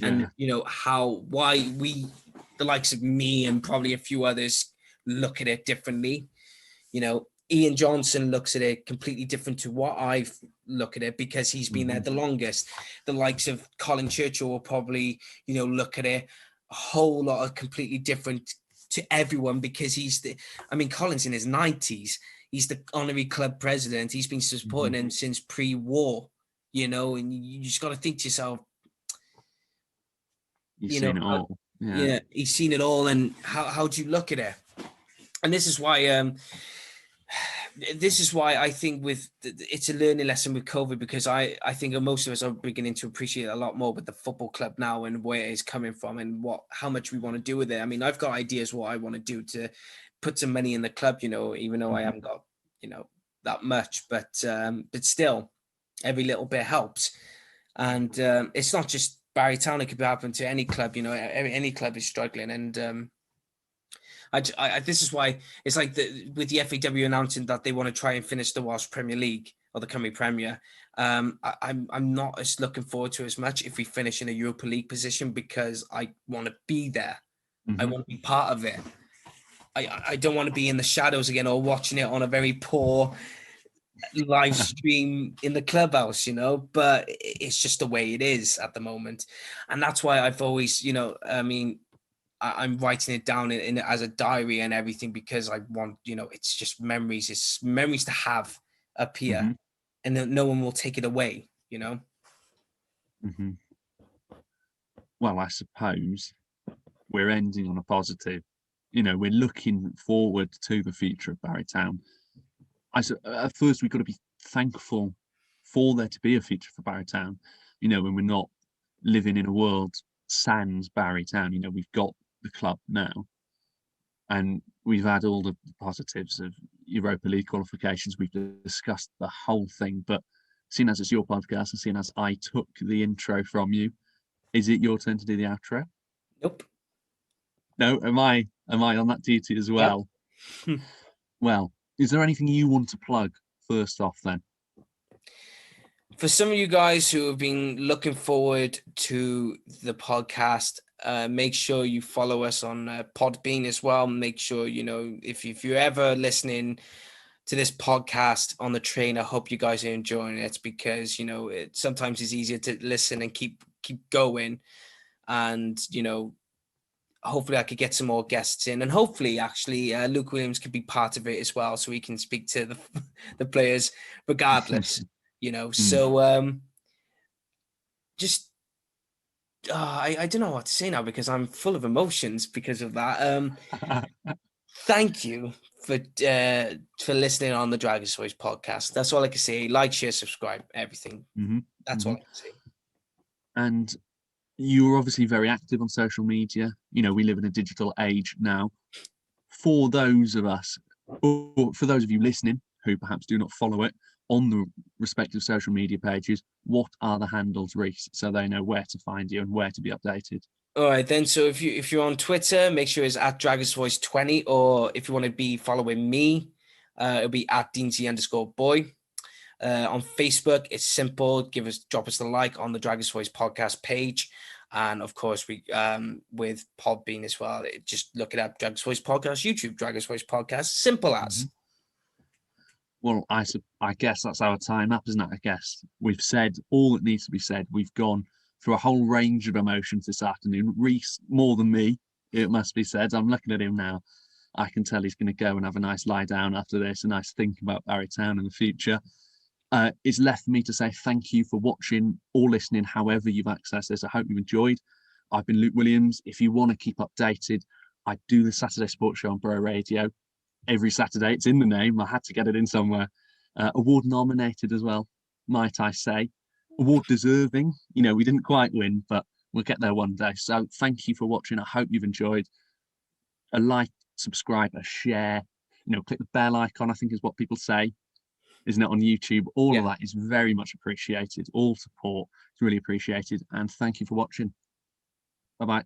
and why we, the likes of me and probably a few others, look at it differently. Ian Johnson looks at it completely different to what I look at it, because he's been there the longest. The likes of Colin Churchill will probably look at it a whole lot of completely different to everyone, because Colin's in his 90s. He's the honorary club president. He's been supporting him since pre-war, and you just got to think to yourself, He's seen it all. Yeah, he's seen it all. And how do you look at it? And this is why I think it's a learning lesson with COVID, because I think most of us are beginning to appreciate a lot more with the football club now and where it's coming from and how much we want to do with it. I mean, I've got ideas what I want to do to put some money in the club, even though I haven't got, that much, but still every little bit helps. And it's not just Barry Town, it could happen to any club, any club is struggling. And this is why it's like with the FAW announcing that they want to try and finish the Welsh Premier League. or the coming Premier. I'm not as looking forward to as much if we finish in a Europa League position, because I want to be there. I want to be part of it. I don't want to be in the shadows again, or watching it on a very poor live stream in the clubhouse, but it's just the way it is at the moment. And that's why I've always, I'm writing it down in as a diary and everything, because I want, it's just memories. It's memories to have up here, and then no one will take it away, Well, I suppose we're ending on a positive. We're looking forward to the future of Barry Town. At first, we've got to be thankful for there to be a future for Barry Town. When we're not living in a world sans Barry Town. We've got the club now, and we've had all the positives of Europa League qualifications. We've discussed the whole thing, but seeing as it's your podcast and seeing as I took the intro from you, is it your turn to do the outro? Nope. No, am I on that duty as well? Yep. Well, is there anything you want to plug first off then? For some of you guys who have been looking forward to the podcast, make sure you follow us on Podbean as well. Make sure, if you're ever listening to this podcast on the train, I hope you guys are enjoying it, because, sometimes it's easier to listen and keep going. And, hopefully I could get some more guests in, and hopefully actually Luke Williams could be part of it as well, so he can speak to the players regardless. So just I don't know what to say now, because I'm full of emotions because of that. Thank you for listening on the Dragon's Voice podcast. That's all I can say. Like, share, subscribe, everything. That's all I can say. And you're obviously very active on social media. We live in a digital age now. For those of us, or for those of you listening who perhaps do not follow it on the respective social media pages, what are the handles, Rhys, so they know where to find you and where to be updated? All right, then. So if you're on Twitter, make sure it's at DragonsVoice20, or if you want to be following me, it'll be at Deansy_boy. On Facebook, it's simple. Drop us the like on the Dragon's Voice podcast page. And of course, we with Podbean as well. Just look it up, Dragon's Voice podcast, YouTube, Dragon's Voice podcast. Simple as. Well, I guess that's our time up, isn't it? I guess we've said all that needs to be said. We've gone through a whole range of emotions this afternoon. Rhys, more than me, it must be said. I'm looking at him now. I can tell he's going to go and have a nice lie down after this, a nice think about Barry Town in the future. It's left for me to say thank you for watching or listening, however you've accessed this. I hope you enjoyed. I've been Luke Williams. If you want to keep updated, I do the Saturday Sports Show on Borough Radio every Saturday. It's in the name. I had to get it in somewhere. Award nominated as well, might I say. Award deserving. We didn't quite win, but we'll get there one day. So thank you for watching. I hope you've enjoyed. A like, subscribe, a share. Click the bell icon, I think is what people say, isn't it, on YouTube? All of that is very much appreciated. All support is really appreciated. And thank you for watching. Bye-bye.